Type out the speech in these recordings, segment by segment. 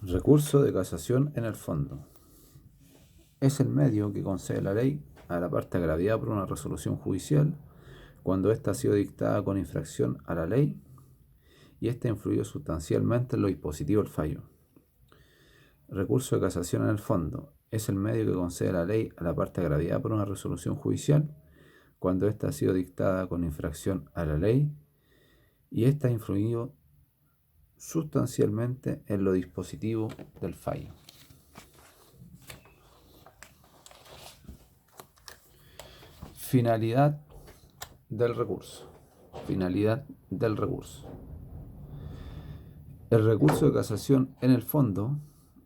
Recurso de casación en el fondo. Es el medio que concede la ley a la parte agraviada por una resolución judicial cuando ésta ha sido dictada con infracción a la ley y ésta ha influido sustancialmente en lo dispositivo del fallo. Recurso de casación en el fondo. Es el medio que concede la ley a la parte agraviada por una resolución judicial cuando ésta ha sido dictada con infracción a la ley y ésta ha influido sustancialmente en lo dispositivo del fallo. Finalidad del recurso. Finalidad del recurso. El recurso de casación en el fondo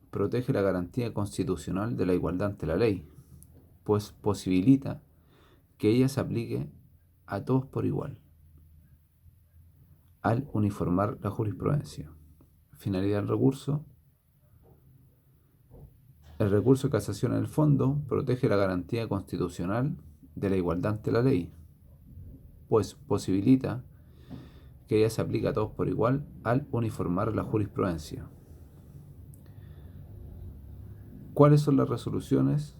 protege la garantía constitucional de la igualdad ante la ley, pues posibilita que ella se aplique a todos por igual, al uniformar la jurisprudencia. Finalidad del recurso. El recurso de casación en el fondo protege la garantía constitucional de la igualdad ante la ley, pues posibilita que ella se aplique a todos por igual al uniformar la jurisprudencia. ¿Cuáles son las resoluciones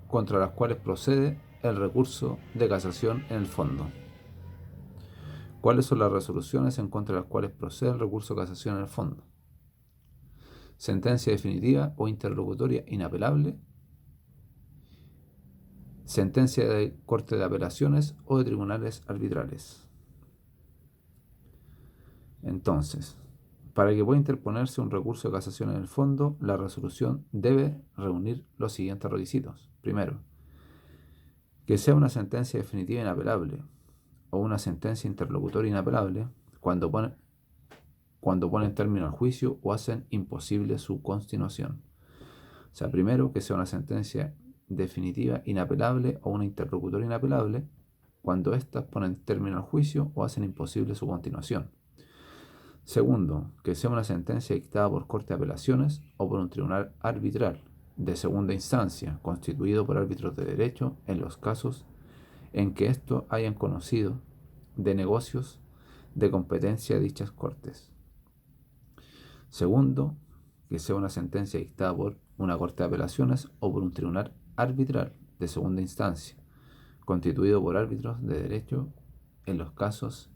contra las cuales procede el recurso de casación en el fondo? ¿Cuáles son las resoluciones en contra de las cuales procede el recurso de casación en el fondo? Sentencia definitiva o interlocutoria inapelable, sentencia de corte de apelaciones o de tribunales arbitrales. Entonces, para que pueda interponerse un recurso de casación en el fondo, la resolución debe reunir los siguientes requisitos. Primero, que sea una sentencia definitiva inapelable o una sentencia interlocutoria inapelable cuando ponen término al juicio o hacen imposible su continuación. O sea, primero, que sea una sentencia definitiva inapelable o una interlocutoria inapelable cuando éstas ponen término al juicio o hacen imposible su continuación. Segundo, que sea una sentencia dictada por corte de apelaciones o por un tribunal arbitral de segunda instancia constituido por árbitros de derecho en los casos en que estos hayan conocido de negocios de competencia de dichas cortes. Segundo, que sea una sentencia dictada por una corte de apelaciones o por un tribunal arbitral de segunda instancia, constituido por árbitros de derecho en los casos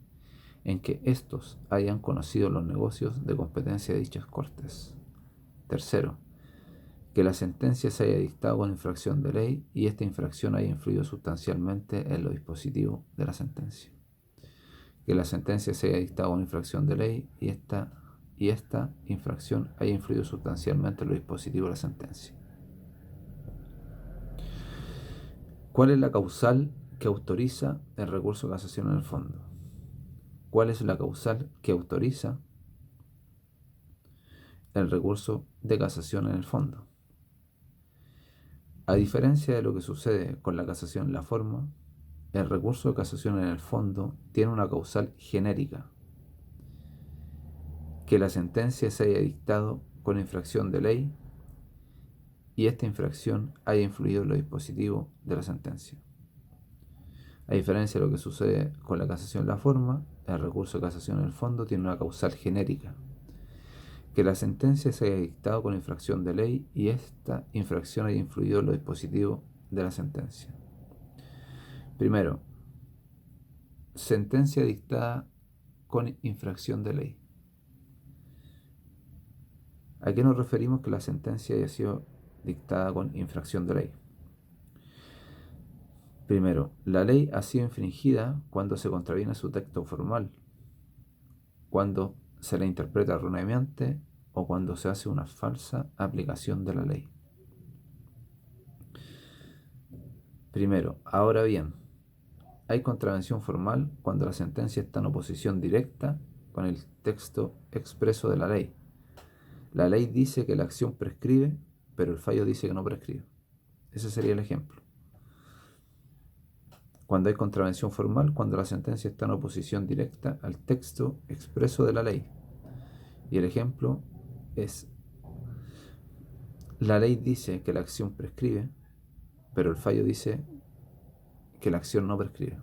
en que éstos hayan conocido los negocios de competencia de dichas cortes. Tercero, que la sentencia se haya dictado con infracción de ley y esta infracción haya influido sustancialmente en lo dispositivo de la sentencia. Que la sentencia se haya dictado con infracción de ley y esta infracción haya influido sustancialmente en lo dispositivo de la sentencia. ¿Cuál es la causal que autoriza el recurso de casación en el fondo? ¿Cuál es la causal que autoriza el recurso de casación en el fondo? A diferencia de lo que sucede con la casación en la forma, el recurso de casación en el fondo tiene una causal genérica: que la sentencia se haya dictado con infracción de ley y esta infracción haya influido en lo dispositivo de la sentencia. A diferencia de lo que sucede con la casación en la forma, el recurso de casación en el fondo tiene una causal genérica: que la sentencia se haya dictado con infracción de ley y esta infracción haya influido en lo dispositivo de la sentencia. Primero, sentencia dictada con infracción de ley. ¿A qué nos referimos que la sentencia haya sido dictada con infracción de ley? Primero, la ley ha sido infringida cuando se contraviene su texto formal, cuando se la interpreta erróneamente o cuando se hace una falsa aplicación de la ley. Primero, ahora bien, hay contravención formal cuando la sentencia está en oposición directa con el texto expreso de la ley. La ley dice que la acción prescribe, pero el fallo dice que no prescribe. Ese sería el ejemplo. Cuando hay contravención formal, cuando la sentencia está en oposición directa al texto expreso de la ley. Y el ejemplo es: la ley dice que la acción prescribe, pero el fallo dice que la acción no prescribe.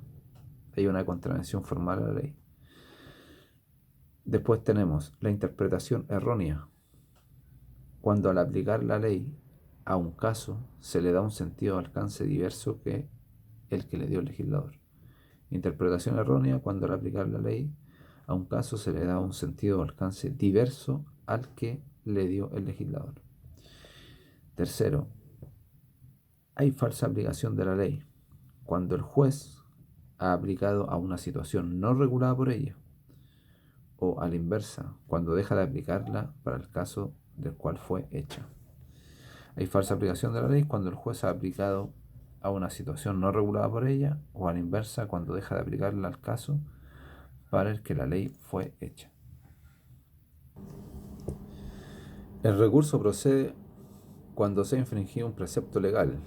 Hay una contravención formal a la ley. Después tenemos la interpretación errónea. cuando al aplicar la ley a un caso se le da un sentido o alcance diverso que el que le dio el legislador. Interpretación errónea cuando al aplicar la ley a un caso se le da un sentido o alcance diverso al que le dio el legislador. Tercero, hay falsa aplicación de la ley cuando el juez ha aplicado a una situación no regulada por ella, o a la inversa, cuando deja de aplicarla para el caso del cual fue hecha. Hay falsa aplicación de la ley cuando el juez ha aplicado a una situación no regulada por ella, o a la inversa, cuando deja de aplicarla al caso para el que la ley fue hecha. El recurso procede cuando se ha infringido un precepto legal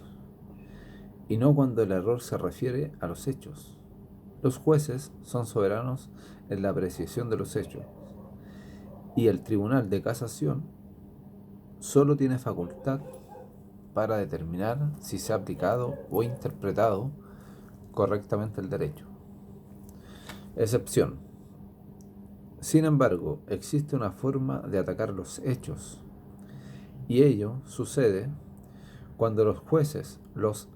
y no cuando el error se refiere a los hechos. Los jueces son soberanos en la apreciación de los hechos y el Tribunal de Casación solo tiene facultad para determinar si se ha aplicado o interpretado correctamente el derecho. Excepción. Sin embargo, existe una forma de atacar los hechos, y ello sucede cuando los jueces los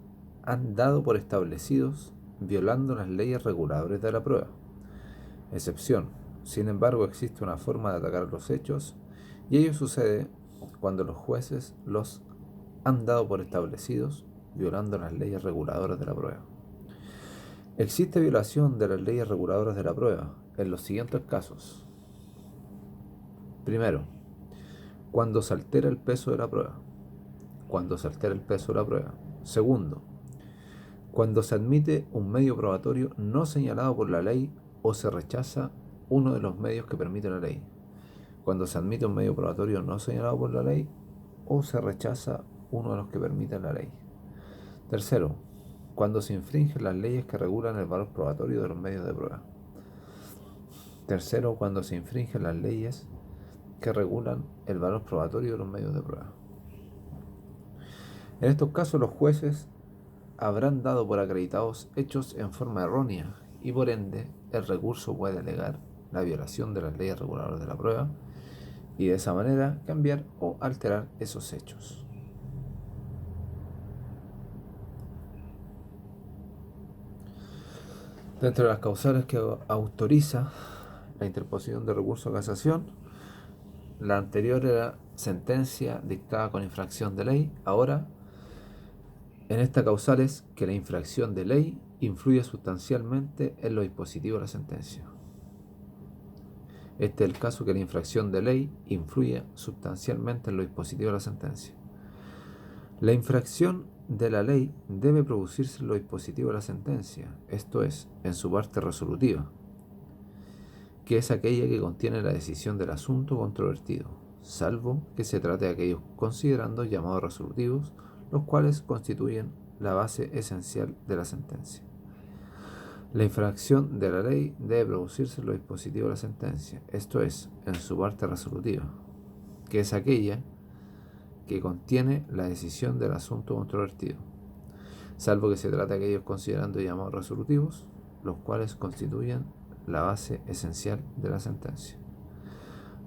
han dado por establecidos violando las leyes reguladoras de la prueba. Excepción. Sin embargo, existe una forma de atacar los hechos, y ello sucede cuando los jueces los han dado por establecidos violando las leyes reguladoras de la prueba. Existe violación de las leyes reguladoras de la prueba en los siguientes casos. Primero, cuando se altera el peso de la prueba. Segundo, cuando se admite un medio probatorio no señalado por la ley o se rechaza uno de los medios que permite la ley. Cuando se admite un medio probatorio no señalado por la ley o se rechaza uno de los que permiten la ley. Tercero, cuando se infringen las leyes que regulan el valor probatorio de los medios de prueba. Tercero, cuando se infringen las leyes que regulan el valor probatorio de los medios de prueba. En estos casos, los jueces habrán dado por acreditados hechos en forma errónea y por ende el recurso puede alegar la violación de las leyes reguladoras de la prueba y de esa manera cambiar o alterar esos hechos. Dentro de las causales que autoriza la interposición de recurso a casación, la anterior era sentencia dictada con infracción de ley. Ahora, en esta causal es que la infracción de ley influye sustancialmente en lo dispositivo de la sentencia. Este es el caso que la infracción de ley influye sustancialmente en lo dispositivo de la sentencia. La infracción de la ley debe producirse en lo dispositivo de la sentencia, esto es, en su parte resolutiva, que es aquella que contiene la decisión del asunto controvertido, salvo que se trate de aquellos considerandos llamados resolutivos, los cuales constituyen la base esencial de la sentencia. La infracción de la ley debe producirse en lo dispositivo de la sentencia, esto es, en su parte resolutiva, que es aquella que contiene la decisión del asunto controvertido, salvo que se trate de aquellos considerandos llamados resolutivos, los cuales constituyen la base esencial de la sentencia.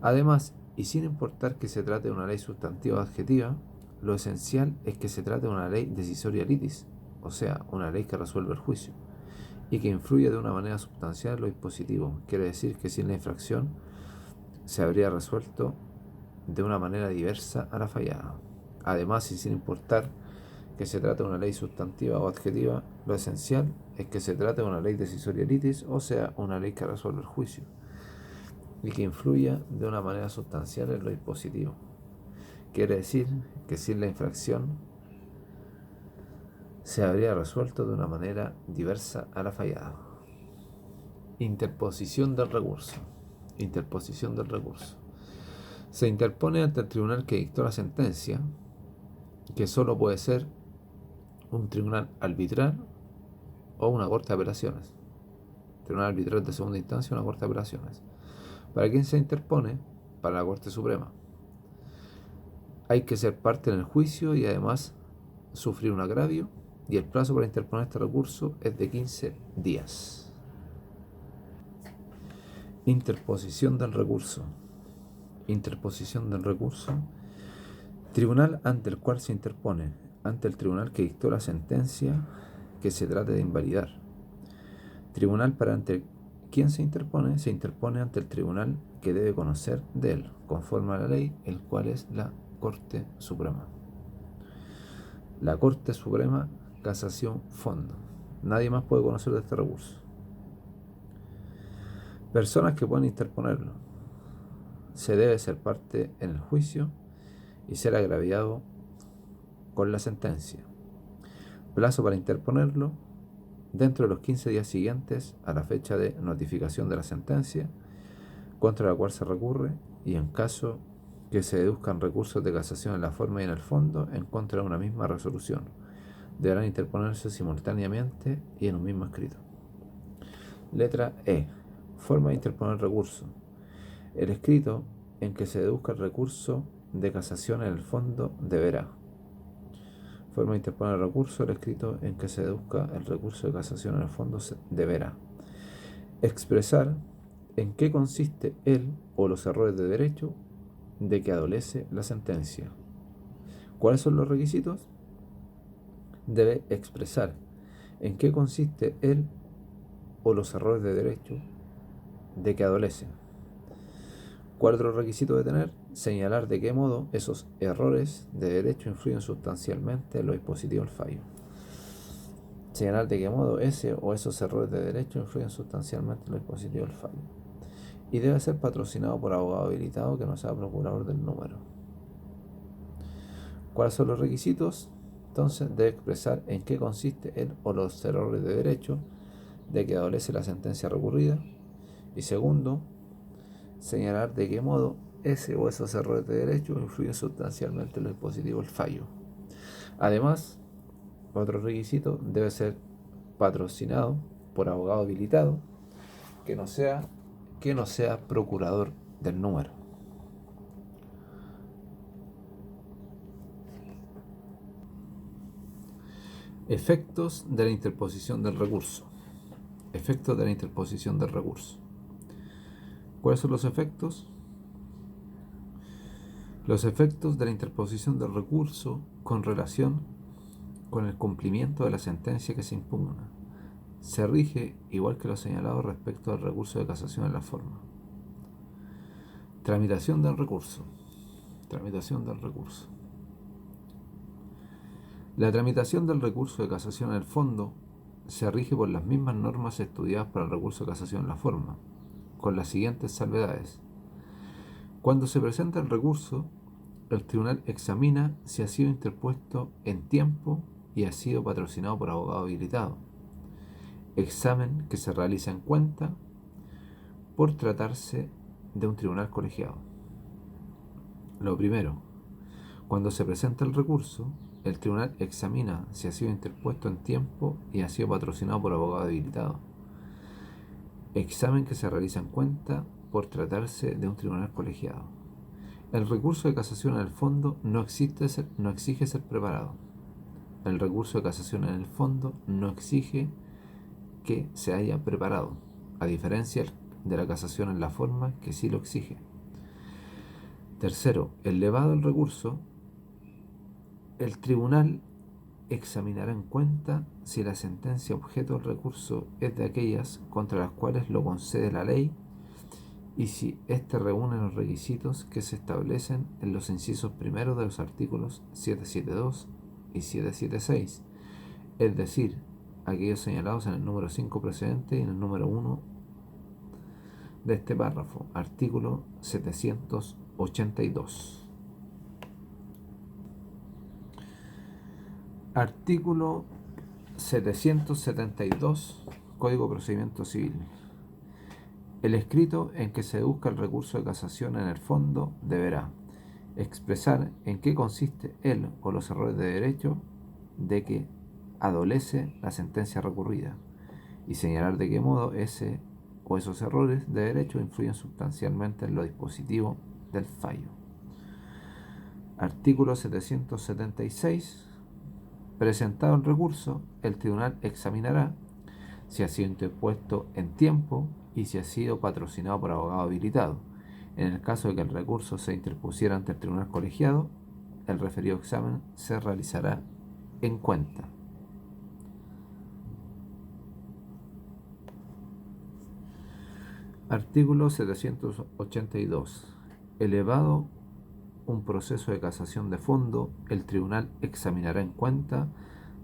Además, y sin importar que se trate de una ley sustantiva o adjetiva, lo esencial es que se trate de una ley decisoria litis, o sea, una ley que resuelve el juicio, y que influye de una manera sustancial en lo dispositivo. Quiere decir que sin la infracción se habría resuelto de una manera diversa a la fallada. Además, y sin importar que se trate de una ley sustantiva o adjetiva, lo esencial es que se trate de una ley decisoria litis, o sea, una ley que resuelve el juicio y que influya de una manera sustancial en lo dispositivo. Quiere decir que sin la infracción se habría resuelto de una manera diversa a la fallada. Interposición del recurso. Se interpone ante el tribunal que dictó la sentencia, que solo puede ser un tribunal arbitral o una corte de apelaciones. Tribunal arbitral de segunda instancia o una corte de apelaciones. ¿Para quién se interpone? Para la Corte Suprema. Hay que ser parte en el juicio y además sufrir un agravio, y el plazo para interponer este recurso es de 15 días. Interposición del recurso Tribunal ante el cual se interpone, ante el tribunal que dictó la sentencia que se trate de invalidar. Tribunal para ante quien se interpone ante el tribunal que debe conocer de él, conforme a la ley, el cual es la Corte Suprema. La Corte Suprema, Casación, Fondo. Nadie más puede conocer de este recurso. Personas que pueden interponerlo. Se debe ser parte en el juicio y ser agraviado con la sentencia. Plazo para interponerlo dentro de los 15 días siguientes a la fecha de notificación de la sentencia contra la cual se recurre, y en caso que se deduzcan recursos de casación en la forma y en el fondo en contra de una misma resolución, deberán interponerse simultáneamente y en un mismo escrito. Letra E. Forma de interponer recurso. El escrito en que se deduzca el recurso de casación en el fondo deberá. Forma de interponer recurso. El escrito en que se deduzca el recurso de casación en el fondo deberá expresar en qué consiste el o los errores de derecho de que adolece la sentencia. ¿Cuáles son los requisitos? Debe expresar en qué consiste el o los errores de derecho de que adolece. ¿Cuál otro requisito de tener? Señalar de qué modo esos errores de derecho influyen sustancialmente en lo dispositivo del fallo. Señalar de qué modo ese o esos errores de derecho influyen sustancialmente en lo dispositivo del fallo. Y debe ser patrocinado por abogado habilitado que no sea procurador del número. ¿Cuáles son los requisitos? Entonces debe expresar en qué consiste el o los errores de derecho de que adolece la sentencia recurrida. Y segundo, señalar de qué modo ese o esos errores de derecho influyen sustancialmente en lo dispositivo del fallo. Además, otro requisito, debe ser patrocinado por abogado habilitado que no sea procurador del número. Efectos de la interposición del recurso. Efectos de la interposición del recurso. ¿Cuáles son los efectos? Los efectos de la interposición del recurso con relación con el cumplimiento de la sentencia que se impugna. Se rige igual que lo señalado respecto al recurso de casación en la forma. Tramitación del recurso. Tramitación del recurso. La tramitación del recurso de casación en el fondo se rige por las mismas normas estudiadas para el recurso de casación en la forma, con las siguientes salvedades. Cuando se presenta el recurso, el tribunal examina si ha sido interpuesto en tiempo y ha sido patrocinado por abogado habilitado. Examen que se realiza en cuenta por tratarse de un tribunal colegiado. Lo primero, cuando se presenta el recurso, el tribunal examina si ha sido interpuesto en tiempo y ha sido patrocinado por abogado habilitado. Examen que se realiza en cuenta por tratarse de un tribunal colegiado. El recurso de casación en el fondo no exige ser preparado. El recurso de casación en el fondo no exige que se haya preparado, a diferencia de la casación en la forma, que sí lo exige. Tercero, elevado el recurso, el tribunal examinará en cuenta si la sentencia objeto del recurso es de aquellas contra las cuales lo concede la ley y si éste reúne los requisitos que se establecen en los incisos primeros de los artículos 772 y 776, es decir, aquellos señalados en el número 5 precedente y en el número 1 de este párrafo, artículo 782. Artículo 772, Código de Procedimiento Civil. El escrito en que se deduzca el recurso de casación en el fondo deberá expresar en qué consiste el o los errores de derecho de que adolece la sentencia recurrida y señalar de qué modo ese o esos errores de derecho influyen sustancialmente en lo dispositivo del fallo. Artículo 776. Presentado el recurso, el tribunal examinará si ha sido interpuesto en tiempo y si ha sido patrocinado por abogado habilitado. En el caso de que el recurso se interpusiera ante el tribunal colegiado, el referido examen se realizará en cuenta. Artículo 782. Elevado un proceso de casación de fondo, el tribunal examinará en cuenta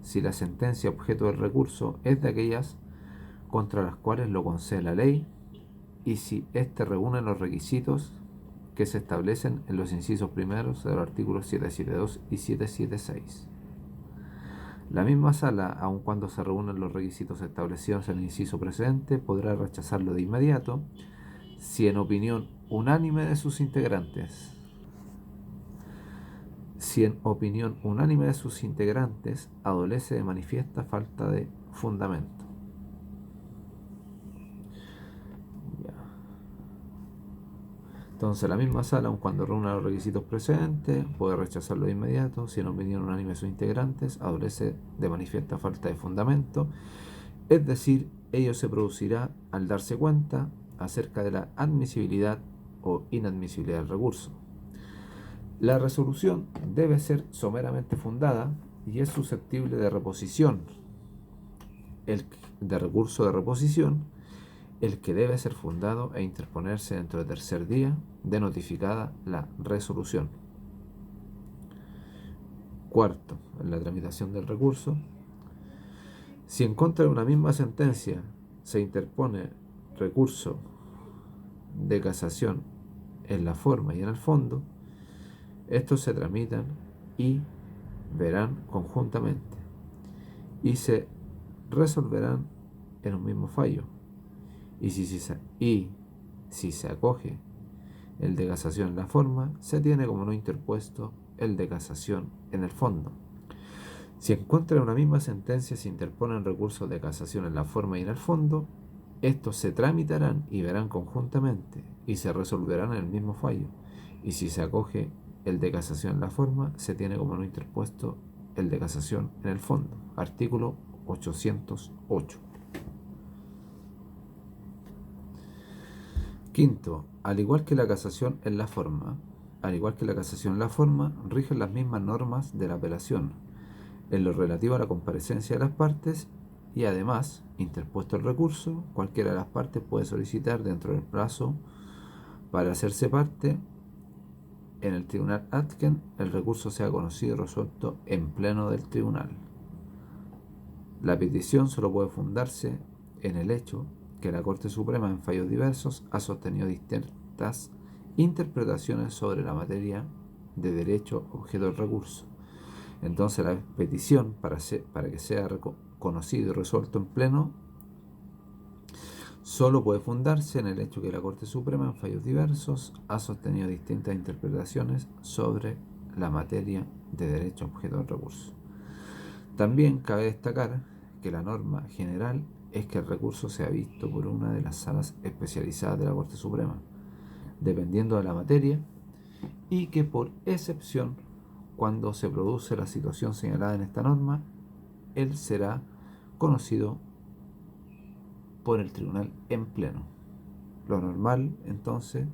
si la sentencia objeto del recurso es de aquellas contra las cuales lo concede la ley y si éste reúne los requisitos que se establecen en los incisos primeros de los artículos 772 y 776. La misma sala, aun cuando se reúnen los requisitos establecidos en el inciso precedente, podrá rechazarlo de inmediato si en opinión unánime de sus integrantes adolece de manifiesta falta de fundamento. Entonces la misma sala, aun cuando reúna los requisitos precedentes, puede rechazarlo de inmediato si en opinión unánime de sus integrantes adolece de manifiesta falta de fundamento, es decir, ello se producirá al darse cuenta acerca de la admisibilidad o inadmisibilidad del recurso. La resolución debe ser someramente fundada y es susceptible de reposición, de recurso de reposición, el que debe ser fundado e interponerse dentro del tercer día de notificada la resolución. Cuarto, en la tramitación del recurso, si en contra de una misma sentencia se interpone recurso de casación en la forma y en el fondo, estos se tramitan y verán conjuntamente y se resolverán en un mismo fallo. Y si se acoge el de casación en la forma, se tiene como no interpuesto el de casación en el fondo. Si en contra de una misma sentencia se interponen recursos de casación en la forma y en el fondo, estos se tramitarán y verán conjuntamente y se resolverán en el mismo fallo. Y si se acoge el de casación en la forma, se tiene como no interpuesto el de casación en el fondo. Artículo 808. Quinto, al igual que la casación en la forma, rigen las mismas normas de la apelación en lo relativo a la comparecencia de las partes y además, interpuesto el recurso, cualquiera de las partes puede solicitar dentro del plazo para hacerse parte en el tribunal Atken el recurso sea conocido y resuelto en pleno del tribunal. La petición solo puede fundarse en el hecho que la Corte Suprema en fallos diversos ha sostenido distintas interpretaciones sobre la materia de derecho objeto del recurso. Entonces la petición, para que sea conocido y resuelto en pleno, solo puede fundarse en el hecho que la Corte Suprema en fallos diversos ha sostenido distintas interpretaciones sobre la materia de derecho objeto del recurso. También cabe destacar que la norma general es que el recurso sea visto por una de las salas especializadas de la Corte Suprema, dependiendo de la materia, y que por excepción, cuando se produce la situación señalada en esta norma, él será conocido por el tribunal en pleno. Lo normal, entonces,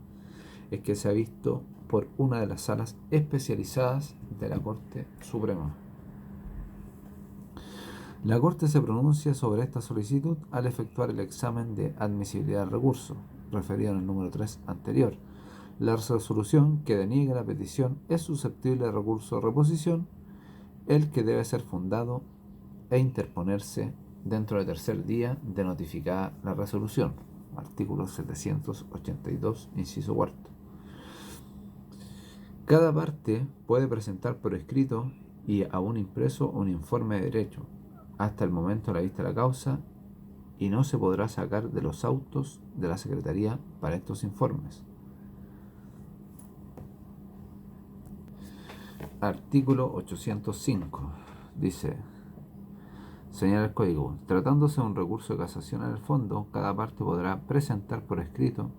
es que sea visto por una de las salas especializadas de la Corte Suprema. La Corte se pronuncia sobre esta solicitud al efectuar el examen de admisibilidad del recurso, referido en el número 3 anterior. La resolución que deniega la petición es susceptible de recurso de reposición, el que debe ser fundado e interponerse dentro del tercer día de notificada la resolución. Artículo 782, inciso cuarto. Cada parte puede presentar por escrito y aún impreso un informe de derecho hasta el momento de la vista de la causa y no se podrá sacar de los autos de la Secretaría para estos informes. Artículo 805. Dice, señala el código, tratándose de un recurso de casación en el fondo, cada parte podrá presentar por escrito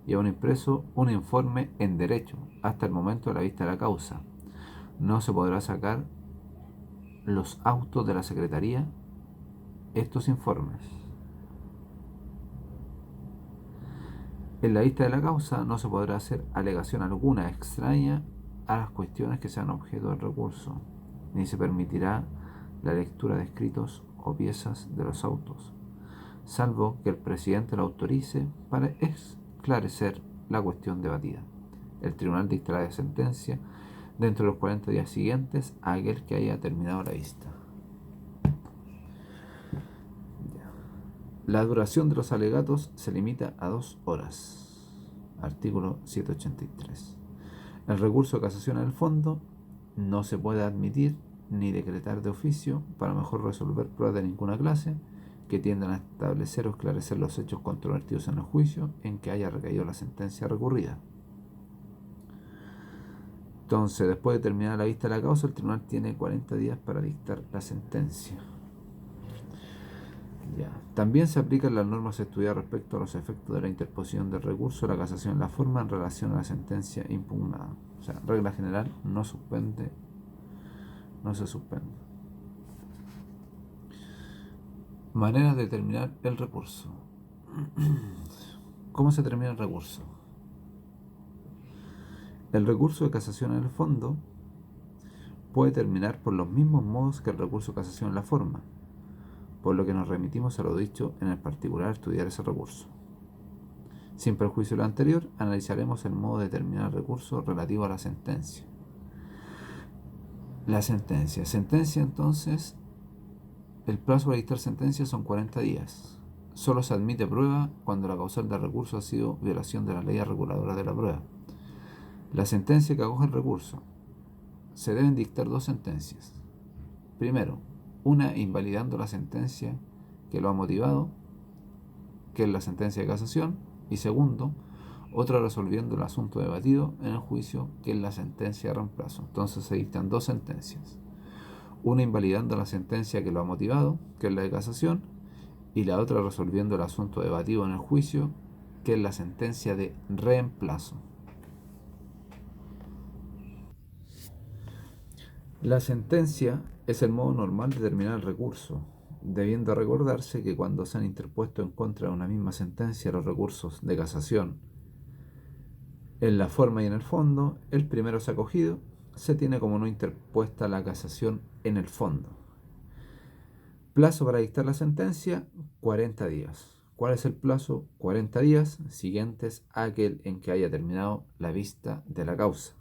y aún impreso un informe en derecho hasta el momento de la vista de la causa. No se podrá sacar los autos de la Secretaría estos informes. En la vista de la causa no se podrá hacer alegación alguna extraña a las cuestiones que sean objeto del recurso, ni se permitirá la lectura de escritos o piezas de los autos, salvo que el presidente lo autorice para esclarecer la cuestión debatida. El tribunal dictará la sentencia dentro de los 40 días siguientes a aquel que haya terminado la vista. La duración de los alegatos se limita a 2 horas. Artículo 783. El recurso de casación en el fondo no se puede admitir ni decretar de oficio para mejor resolver pruebas de ninguna clase que tiendan a establecer o esclarecer los hechos controvertidos en el juicio en que haya recaído la sentencia recurrida. Entonces, después de terminar la vista de la causa, el tribunal tiene 40 días para dictar la sentencia. Ya. También se aplican las normas estudiadas respecto a los efectos de la interposición del recurso de la casación en la forma en relación a la sentencia impugnada. O sea, regla general, no se suspende. Maneras de terminar el recurso. ¿Cómo se termina el recurso? El recurso de casación en el fondo puede terminar por los mismos modos que el recurso de casación en la forma, por lo que nos remitimos a lo dicho en el particular a estudiar ese recurso. Sin perjuicio de lo anterior, analizaremos el modo de terminar el recurso relativo a la sentencia. La sentencia. Sentencia, entonces, el plazo para dictar sentencia son 40 días. Solo se admite prueba cuando la causal del recurso ha sido violación de las leyes reguladoras de la prueba. La sentencia que acoge el recurso. Se deben dictar 2 sentencias. Primero, una invalidando la sentencia que lo ha motivado, que es la sentencia de casación, y segundo, otra resolviendo el asunto debatido en el juicio, que es la sentencia de reemplazo. Entonces se dictan 2 sentencias. Una invalidando la sentencia que lo ha motivado, que es la de casación, y la otra resolviendo el asunto debatido en el juicio, que es la sentencia de reemplazo. La sentencia es el modo normal de terminar el recurso, debiendo recordarse que cuando se han interpuesto en contra de una misma sentencia los recursos de casación en la forma y en el fondo, el primero se ha acogido, se tiene como no interpuesta la casación en el fondo. Plazo para dictar la sentencia, 40 días. ¿Cuál es el plazo? 40 días siguientes a aquel en que haya terminado la vista de la causa.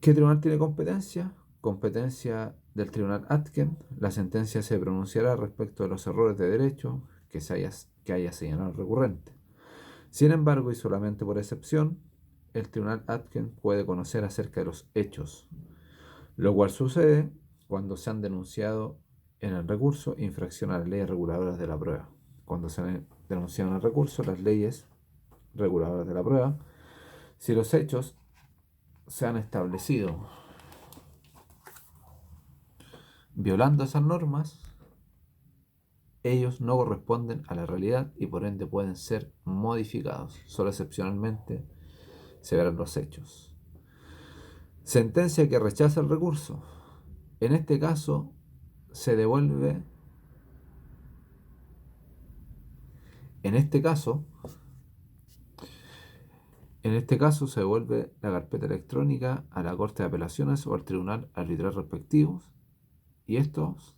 ¿Qué tribunal tiene competencia? Competencia del tribunal Atken. La sentencia se pronunciará respecto de los errores de derecho que haya señalado el recurrente. Sin embargo, y solamente por excepción, el tribunal Atken puede conocer acerca de los hechos, lo cual sucede cuando se han denunciado en el recurso infracción a las leyes reguladoras de la prueba. Cuando se han denunciado en el recurso las leyes reguladoras de la prueba, si los hechos se han establecido violando esas normas, ellos no corresponden a la realidad y por ende pueden ser modificados. Solo excepcionalmente se verán los hechos. Sentencia que rechaza el recurso. En este caso se devuelve. En este caso se devuelve la carpeta electrónica a la Corte de Apelaciones o al Tribunal Arbitral respectivos y estos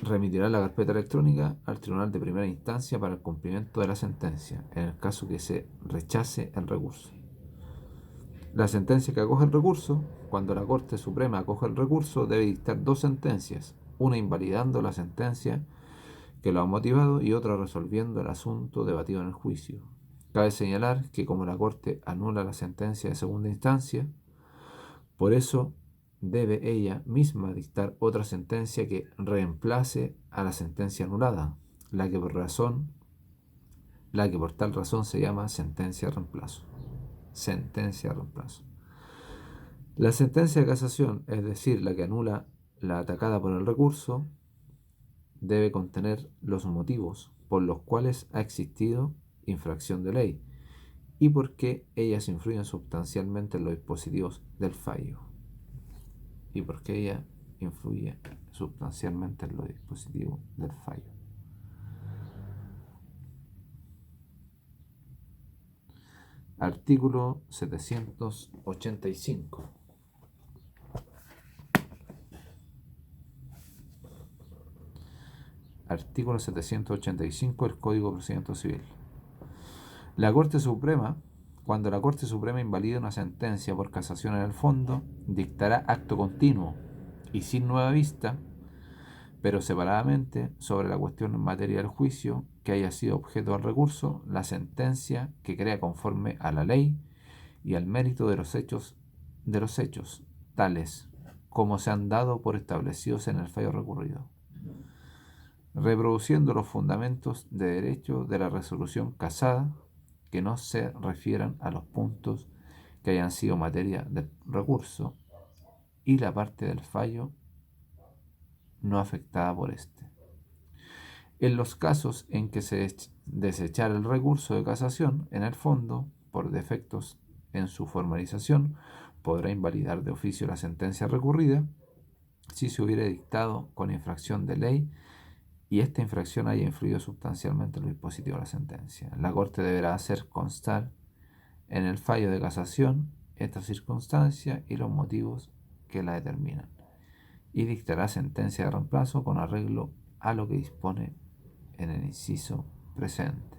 remitirán la carpeta electrónica al Tribunal de Primera Instancia para el cumplimiento de la sentencia, en el caso que se rechace el recurso. La sentencia que acoge el recurso, cuando la Corte Suprema acoge el recurso, debe dictar 2 sentencias, una invalidando la sentencia que lo ha motivado y otra resolviendo el asunto debatido en el juicio. Cabe señalar que como la Corte anula la sentencia de segunda instancia, por eso debe ella misma dictar otra sentencia que reemplace a la sentencia anulada, la que por tal razón se llama sentencia de reemplazo. Sentencia de reemplazo. La sentencia de casación, es decir, la que anula la atacada por el recurso, debe contener los motivos por los cuales ha existido infracción de ley y por qué ellas influyen sustancialmente en los dispositivos del fallo. Y por qué ella influye sustancialmente en los dispositivos del fallo. Artículo 785. Artículo 785 del Código de Procedimiento Civil. La Corte Suprema, cuando la Corte Suprema invalide una sentencia por casación en el fondo, dictará acto continuo y sin nueva vista, pero separadamente, sobre la cuestión en materia del juicio que haya sido objeto del recurso, la sentencia que crea conforme a la ley y al mérito de los hechos, tales como se han dado por establecidos en el fallo recurrido, reproduciendo los fundamentos de derecho de la resolución casada que no se refieran a los puntos que hayan sido materia del recurso y la parte del fallo no afectada por este. En los casos en que se desechara el recurso de casación, en el fondo, por defectos en su formalización, podrá invalidar de oficio la sentencia recurrida si se hubiera dictado con infracción de ley y esta infracción haya influido sustancialmente en lo dispositivo de la sentencia. La Corte deberá hacer constar en el fallo de casación esta circunstancia y los motivos que la determinan, y dictará sentencia de reemplazo con arreglo a lo que dispone en el inciso presente.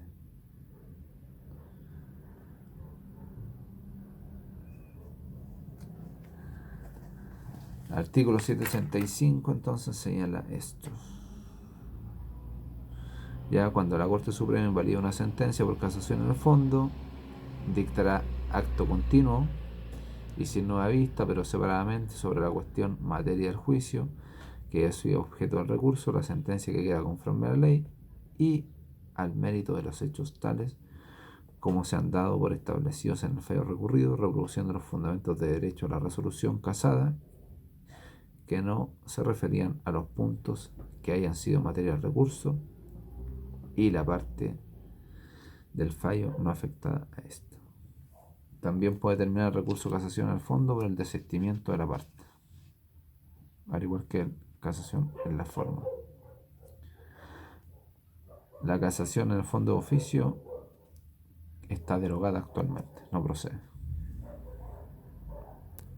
Artículo 785 entonces señala esto. Ya cuando la Corte Suprema invalida una sentencia por casación en el fondo, dictará acto continuo y sin nueva vista, pero separadamente, sobre la cuestión materia del juicio que haya sido objeto del recurso, la sentencia que queda conforme a la ley y al mérito de los hechos tales como se han dado por establecidos en el fallo recurrido, reproduciendo los fundamentos de derecho a la resolución casada que no se referían a los puntos que hayan sido materia del recurso y la parte del fallo no afectada a esto. También puede terminar el recurso de casación al fondo por el desistimiento de la parte, al igual que casación en la forma. La casación en el fondo de oficio está derogada actualmente, no procede.